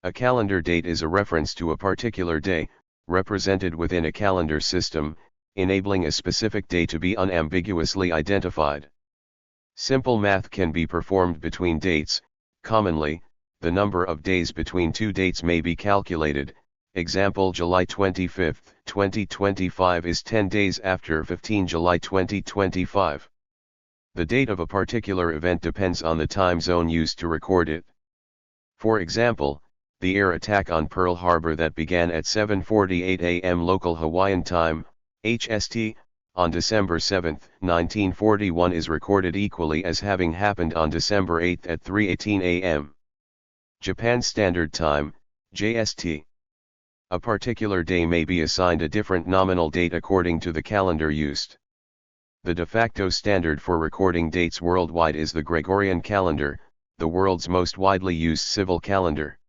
A calendar date is a reference to a particular day, represented within a calendar system, enabling a specific day to be unambiguously identified. Simple math can be performed between dates. Commonly, the number of days between two dates may be calculated. Example: July 25, 2025 is 10 days after 15 July 2025. The date of a particular event depends on the time zone used to record it. For example, the air attack on Pearl Harbor that began at 7:48 a.m. local Hawaiian time, HST, on December 7, 1941 is recorded equally as having happened on December 8 at 3:18 a.m. Japan Standard Time, JST. A particular day may be assigned a different nominal date according to the calendar used. The de facto standard for recording dates worldwide is the Gregorian calendar, the world's most widely used civil calendar.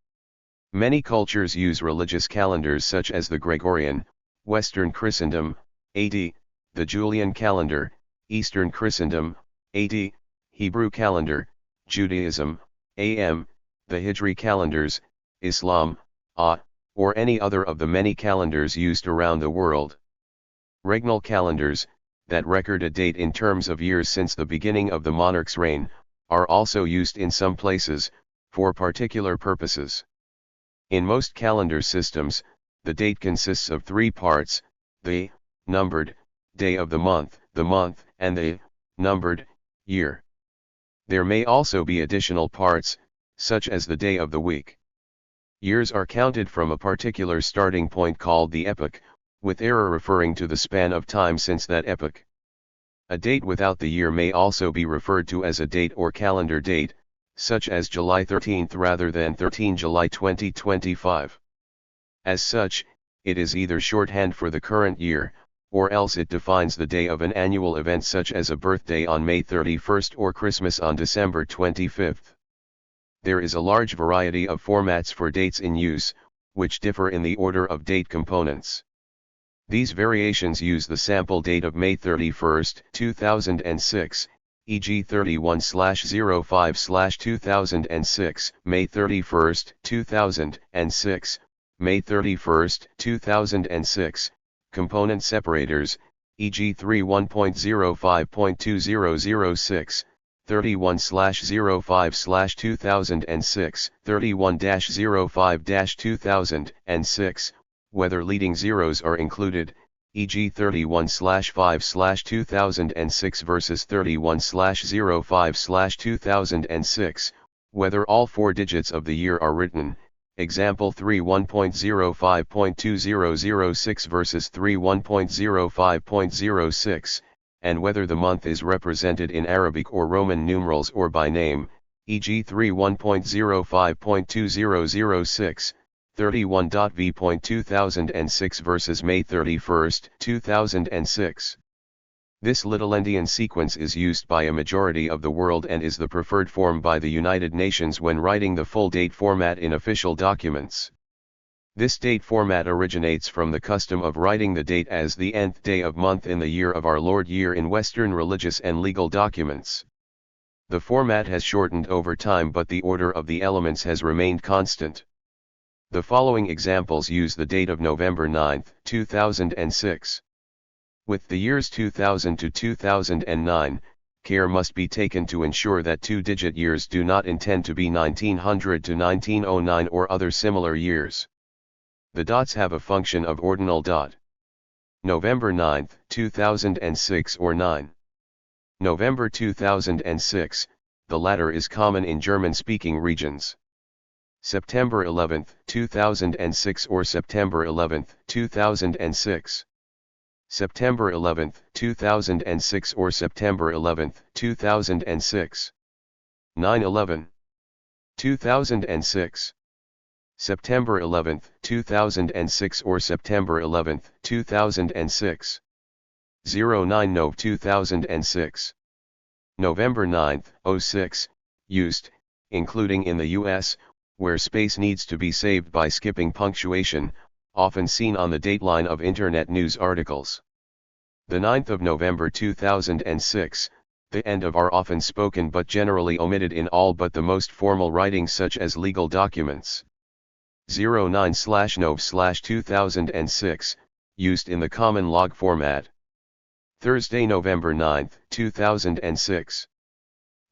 Many cultures use religious calendars such as the Gregorian, Western Christendom, AD, the Julian calendar, Eastern Christendom, AD, Hebrew calendar, Judaism, AM, the Hijri calendars, Islam, or any other of the many calendars used around the world. Regnal calendars, that record a date in terms of years since the beginning of the monarch's reign, are also used in some places, for particular purposes. In most calendar systems, the date consists of three parts: the numbered day of the month, and the numbered year. There may also be additional parts, such as the day of the week. Years are counted from a particular starting point called the epoch, with era referring to the span of time since that epoch. A date without the year may also be referred to as a date or calendar date, such as July 13th rather than 13 July 2025. As such, it is either shorthand for the current year, or else it defines the day of an annual event such as a birthday on May 31st or Christmas on December 25th. There is a large variety of formats for dates in use, which differ in the order of date components. These variations use the sample date of May 31, 2006, e.g. 31/05/2006, May 31, 2006, May 31, 2006, component separators, e.g. 31.05.2006, 31/05/2006, 31-05-2006, whether leading zeros are included, e.g. 31/5/2006 versus 31/05/2006, whether all four digits of the year are written, example 31.05.2006 versus 31.05.06, and whether the month is represented in Arabic or Roman numerals or by name, e.g. 31.05.2006, 31.v.2006 versus May 31, 2006. This little-endian sequence is used by a majority of the world and is the preferred form by the United Nations when writing the full date format in official documents. This date format originates from the custom of writing the date as the nth day of month in the year of our Lord year in Western religious and legal documents. The format has shortened over time, but the order of the elements has remained constant. The following examples use the date of November 9, 2006. With the years 2000 to 2009, care must be taken to ensure that two-digit years do not intend to be 1900 to 1909 or other similar years. The dots have a function of ordinal dot. November 9, 2006 or 9. November 2006, the latter is common in German-speaking regions. September 11, 2006 or September 11, 2006. September 11, 2006 or September 11, 2006. 9/11. 2006. September 11, 2006 or September 11, 2006. 09 Nov 2006. November 9, 06, used, including in the US, where space needs to be saved by skipping punctuation, often seen on the dateline of Internet news articles. The 9th of November 2006, the end of are often spoken but generally omitted in all but the most formal writings such as legal documents. 09/Nov/2006, used in the common log format. Thursday, November 9, 2006.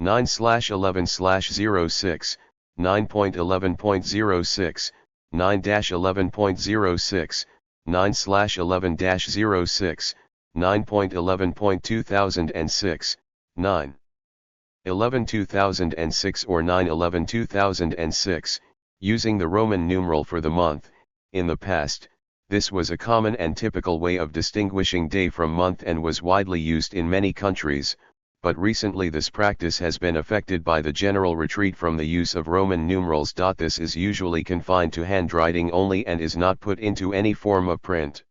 9/11/06, 9.11.06, 9-11.06, 9/11-06, 9.11.2006, 9/11/2006 or 9/11/2006, using the Roman numeral for the month. In the past, this was a common and typical way of distinguishing day from month and was widely used in many countries, but recently this practice has been affected by the general retreat from the use of Roman numerals. This is usually confined to handwriting only and is not put into any form of print.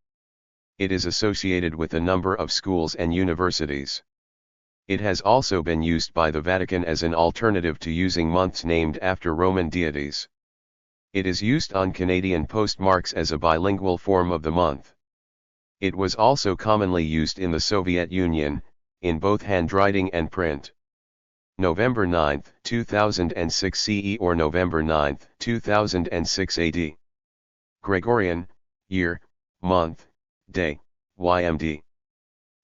It is associated with a number of schools and universities. It has also been used by the Vatican as an alternative to using months named after Roman deities. It is used on Canadian postmarks as a bilingual form of the month. It was also commonly used in the Soviet Union, in both handwriting and print. November 9, 2006 CE or November 9, 2006 AD. Gregorian, year, month, day, YMD.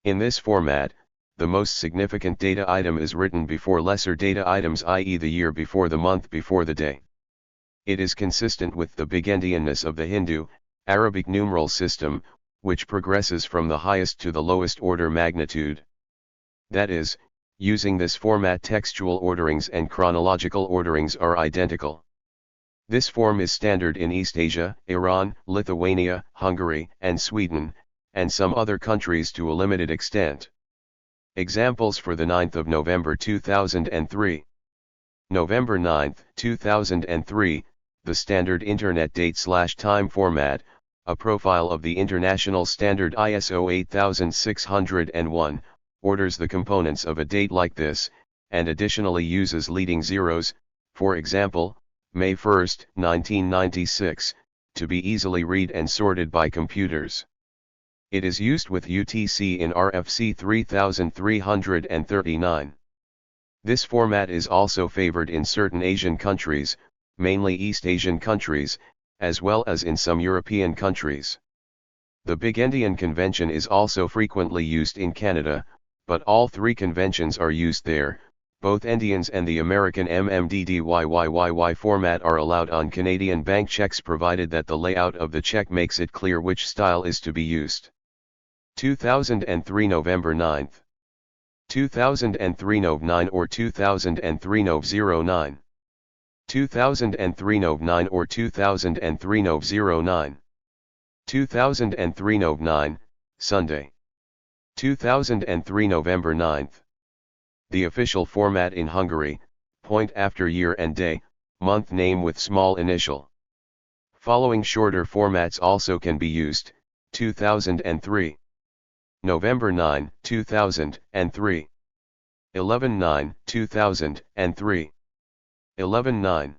In this format, the most significant data item is written before lesser data items, i.e. the year before the month before the day. It is consistent with the Bigendianness of the Hindu, Arabic numeral system, which progresses from the highest to the lowest order magnitude. That is, using this format textual orderings and chronological orderings are identical. This form is standard in East Asia, Iran, Lithuania, Hungary, and Sweden, and some other countries to a limited extent. Examples for the 9th of November 2003. November 9, 2003, the standard Internet date/time format, a profile of the International Standard ISO 8601, orders the components of a date like this, and additionally uses leading zeros, for example, May 1, 1996, to be easily read and sorted by computers. It is used with UTC in RFC 3339. This format is also favored in certain Asian countries, mainly East Asian countries, as well as in some European countries. The Bigendian convention is also frequently used in Canada, but all three conventions are used there. Both Endians and the American MMDDYYYY format are allowed on Canadian bank checks provided that the layout of the check makes it clear which style is to be used. 2003 November 9. 2003 Nov 9 or 2003 Nov 09. 2003 Nov 9 or 2003 Nov 09. 2003 Nov 9, Sunday. 2003 November 9. The official format in Hungary, point after year and day, month name with small initial. Following shorter formats also can be used. 2003. November 9, 2003. 11/9, 2003. 11/9.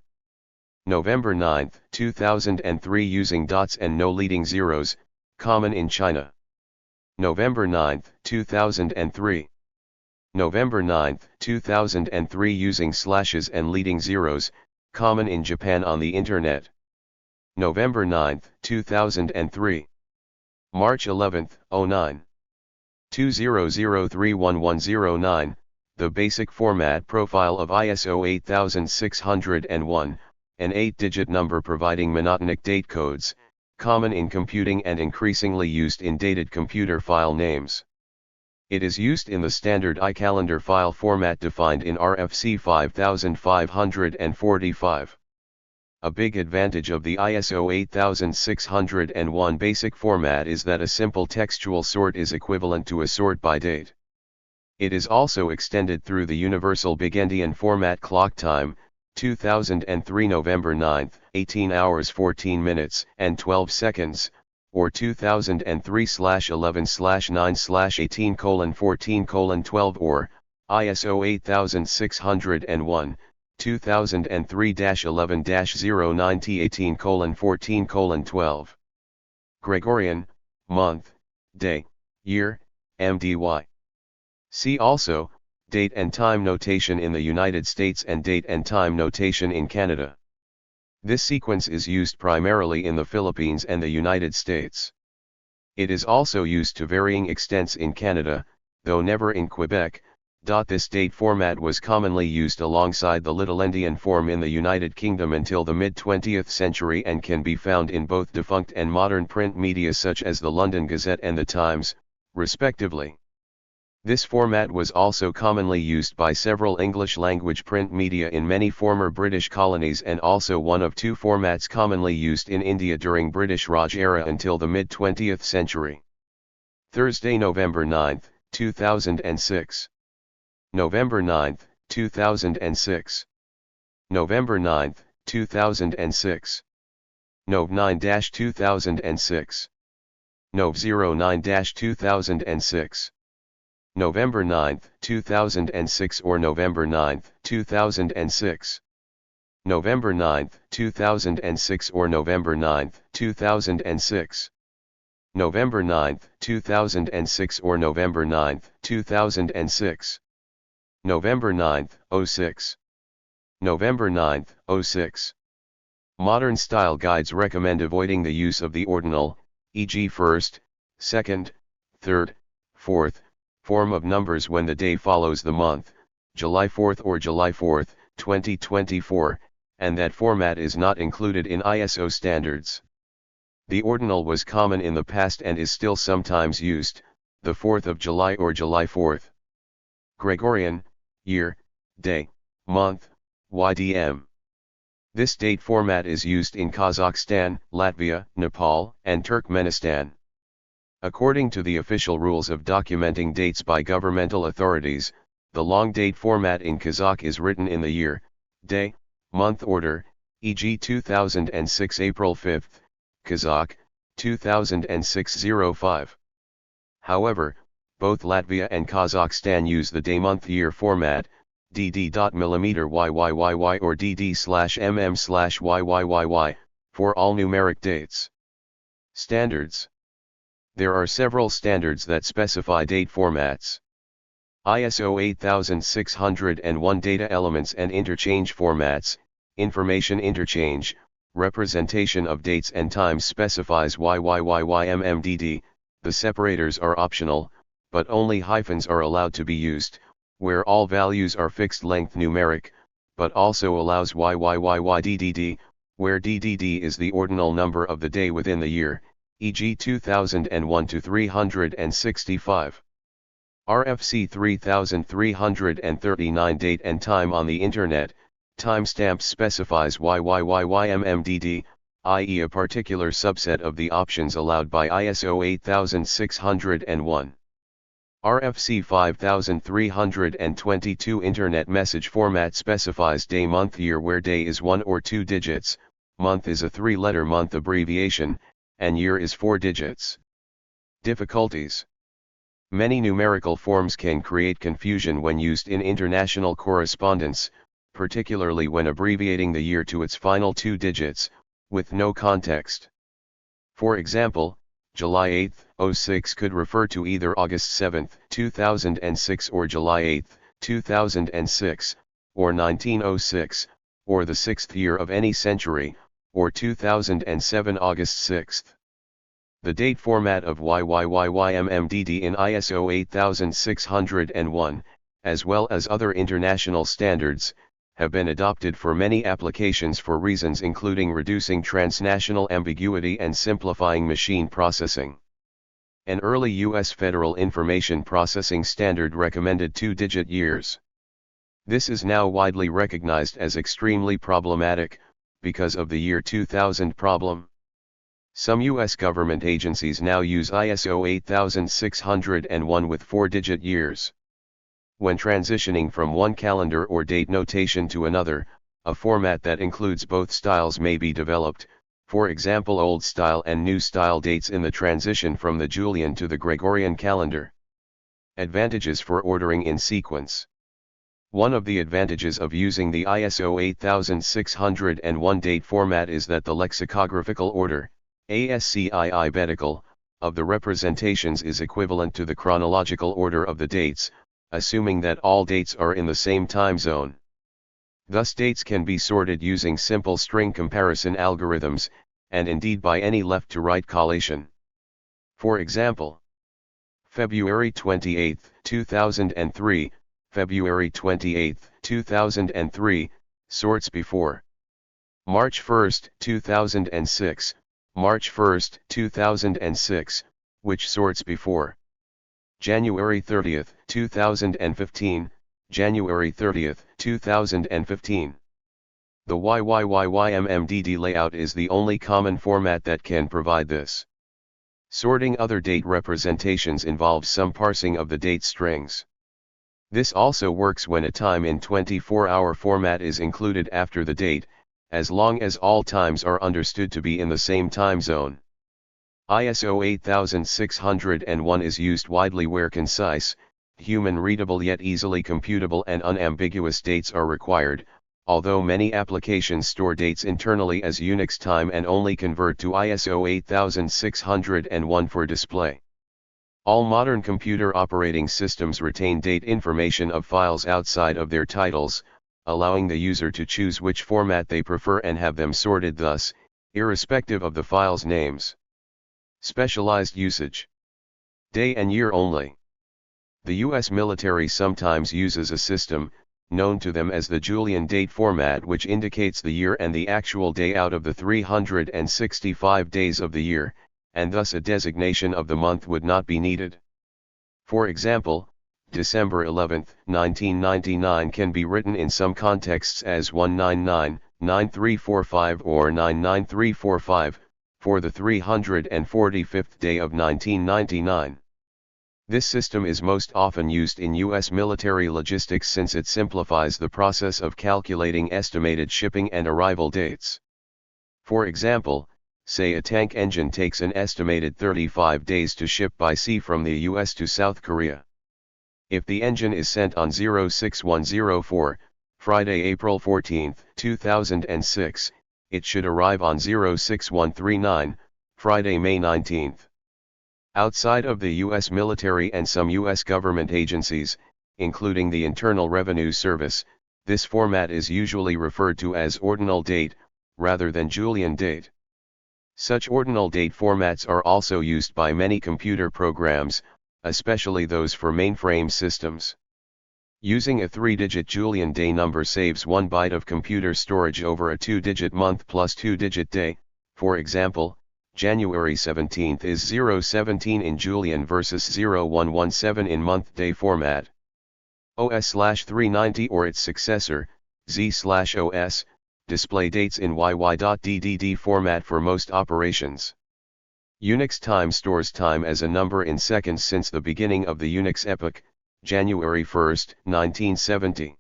November 9, 2003 using dots and no leading zeros, common in China. November 9, 2003. November 9, 2003 using slashes and leading zeros, common in Japan on the Internet. November 9, 2003. March 11, 09. 20031109, the basic format profile of ISO 8601, an 8-digit number providing monotonic date codes, common in computing and increasingly used in dated computer file names. It is used in the standard iCalendar file format defined in RFC 5545. A big advantage of the ISO 8601 basic format is that a simple textual sort is equivalent to a sort by date. It is also extended through the universal Bigendian format clock time, 2003 November 9, 18 hours 14 minutes and 12 seconds, or 2003/11/9/18:14:12 or, ISO 8601, 2003-11-09T18:14:12. Gregorian, month, day, year, MDY. See also, date and time notation in the United States and date and time notation in Canada. This sequence is used primarily in the Philippines and the United States. It is also used to varying extents in Canada, though never in Quebec. This date format was commonly used alongside the Little-endian form in the United Kingdom until the mid-20th century and can be found in both defunct and modern print media such as the London Gazette and the Times, respectively. This format was also commonly used by several English-language print media in many former British colonies and also one of two formats commonly used in India during British Raj era until the mid-20th century. Thursday, November 9, 2006. November 9, 2006. November 9, 2006. Nov 9-2006. Nov 09-2006. November 9, 2006 or November 9, 2006. November 9, 2006 or November 9, 2006. November 9, 2006 or November 9, 2006. November 9, 06. November 9, 06. Modern style guides recommend avoiding the use of the ordinal, e.g. first, second, third, fourth, form of numbers when the day follows the month, July 4th or July 4th, 2024, and that format is not included in ISO standards. The ordinal was common in the past and is still sometimes used, the 4th of July or July 4th. Gregorian, year, day, month, YDM. This date format is used in Kazakhstan, Latvia, Nepal, and Turkmenistan. According to the official rules of documenting dates by governmental authorities, the long date format in Kazakh is written in the year, day, month order, e.g. 2006 April 5th, Kazakh, 2006 05. However, both Latvia and Kazakhstan use the day-month-year format, dd.mm/YYYY or dd/mm/YYYY, for all numeric dates. Standards. There are several standards that specify date formats. ISO 8601 Data Elements and Interchange Formats, Information Interchange, Representation of Dates and Times specifies YYYYMMDD, the separators are optional, but only hyphens are allowed to be used, where all values are fixed-length numeric, but also allows YYYYDDD, where DDD is the ordinal number of the day within the year, e.g. 2001 to 365. RFC 3339 Date and time on the Internet, timestamp specifies YYYYMMDD, i.e. a particular subset of the options allowed by ISO 8601. RFC 5322 Internet message format specifies day month year where day is 1 or 2 digits, month is a 3-letter month abbreviation, and year is 4 digits. Difficulties. Many numerical forms can create confusion when used in international correspondence, particularly when abbreviating the year to its final 2 digits, with no context. For example, July 8, 06 could refer to either August 7, 2006 or July 8, 2006, or 1906, or the 6th year of any century, or 2007 August 6. The date format of YYYYMMDD in ISO 8601, as well as other international standards, have been adopted for many applications for reasons including reducing transnational ambiguity and simplifying machine processing. An early U.S. Federal Information Processing Standard recommended 2-digit years. This is now widely recognized as extremely problematic, because of the year 2000 problem. Some U.S. government agencies now use ISO 8601 with 4-digit years. When transitioning from one calendar or date notation to another, a format that includes both styles may be developed, for example Old Style and New Style dates in the transition from the Julian to the Gregorian calendar. Advantages for ordering in sequence. One of the advantages of using the ISO 8601 date format is that the lexicographical order, ASCII of the representations is equivalent to the chronological order of the dates, assuming that all dates are in the same time zone. Thus dates can be sorted using simple string comparison algorithms, and indeed by any left-to-right collation. For example, February 28, 2003, February 28, 2003, sorts before. March 1, 2006, March 1, 2006, which sorts before. January 30, 2015, January 30, 2015. The YYYYMMDD layout is the only common format that can provide this. Sorting other date representations involves some parsing of the date strings. This also works when a time in 24-hour format is included after the date, as long as all times are understood to be in the same time zone. ISO 8601 is used widely where concise, human-readable yet easily computable and unambiguous dates are required, although many applications store dates internally as Unix time and only convert to ISO 8601 for display. All modern computer operating systems retain date information of files outside of their titles, allowing the user to choose which format they prefer and have them sorted thus, irrespective of the file's names. Specialized usage. Day and year only. The U.S. military sometimes uses a system, known to them as the Julian date format, which indicates the year and the actual day out of the 365 days of the year, and thus a designation of the month would not be needed. For example, December 11, 1999 can be written in some contexts as 199-9345 or 99345, for the 345th day of 1999. This system is most often used in U.S. military logistics since it simplifies the process of calculating estimated shipping and arrival dates. For example, say a tank engine takes an estimated 35 days to ship by sea from the U.S. to South Korea. If the engine is sent on 06104, Friday, April 14, 2006, it should arrive on 06139, Friday, May 19. Outside of the U.S. military and some U.S. government agencies, including the Internal Revenue Service, this format is usually referred to as ordinal date, rather than Julian date. Such ordinal date formats are also used by many computer programs, especially those for mainframe systems. Using a 3-digit Julian day number saves 1 byte of computer storage over a 2-digit month plus 2-digit day. For example, January 17 is 017 in Julian versus 0117 in month-day format. OS/390 or its successor, Z/OS, display dates in YY.DDD format for most operations. Unix time stores time as a number in seconds since the beginning of the Unix epoch, January 1, 1970.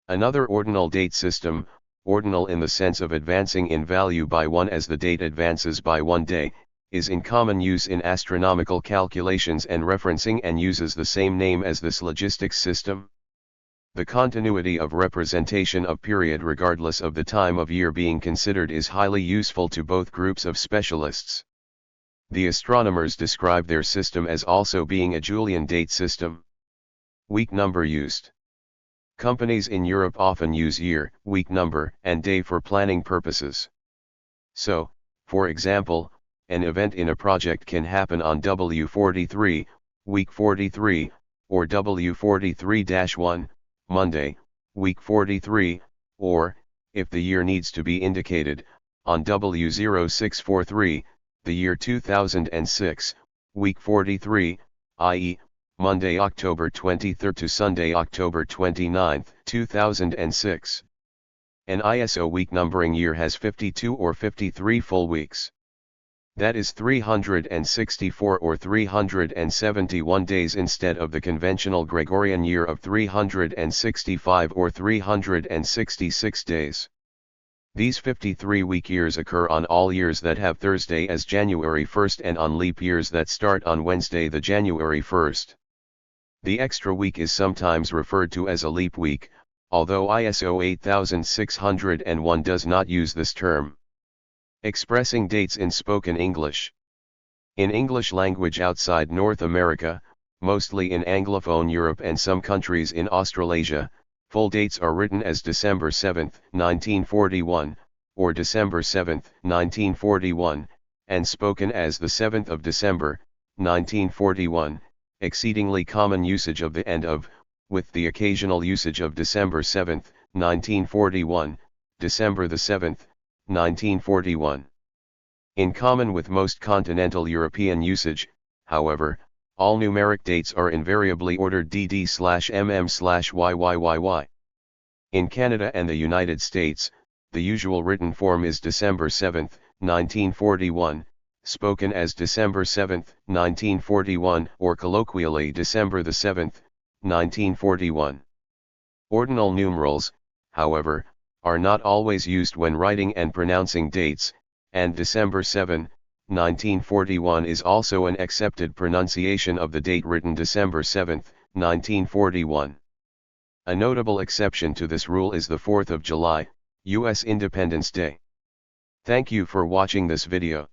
Another ordinal date system, ordinal in the sense of advancing in value by 1 as the date advances by 1 day, is in common use in astronomical calculations and referencing and uses the same name as this logistics system. The continuity of representation of period regardless of the time of year being considered is highly useful to both groups of specialists. The astronomers describe their system as also being a Julian date system. Week number used. Companies in Europe often use year, week number, and day for planning purposes. So, for example, an event in a project can happen on W43, week 43, or W43-1, Monday, week 43, or, if the year needs to be indicated, on W0643, the year 2006, week 43, i.e., Monday, October 23 to Sunday, October 29, 2006. An ISO week numbering year has 52 or 53 full weeks. That is 364 or 371 days instead of the conventional Gregorian year of 365 or 366 days. These 53-week years occur on all years that have Thursday as January 1st and on leap years that start on Wednesday the January 1st. The extra week is sometimes referred to as a leap week, although ISO 8601 does not use this term. Expressing dates in spoken English. In English language outside North America, mostly in Anglophone Europe and some countries in Australasia, Full dates are written as December 7, 1941, or December 7, 1941, and spoken as the 7th of December, 1941, exceedingly common usage of the and of, with the occasional usage of December 7, 1941, December the 7th, 1941. In common with most continental European usage, however, all numeric dates are invariably ordered DD/MM/YYYY. In Canada and the United States, the usual written form is December 7, 1941, spoken as December 7, 1941, or colloquially December the 7th, 1941. Ordinal numerals, however, are not always used when writing and pronouncing dates, and December 7, 1941 is also an accepted pronunciation of the date written December 7, 1941. A notable exception to this rule is the 4th of July, U.S. Independence Day. Thank you for watching this video.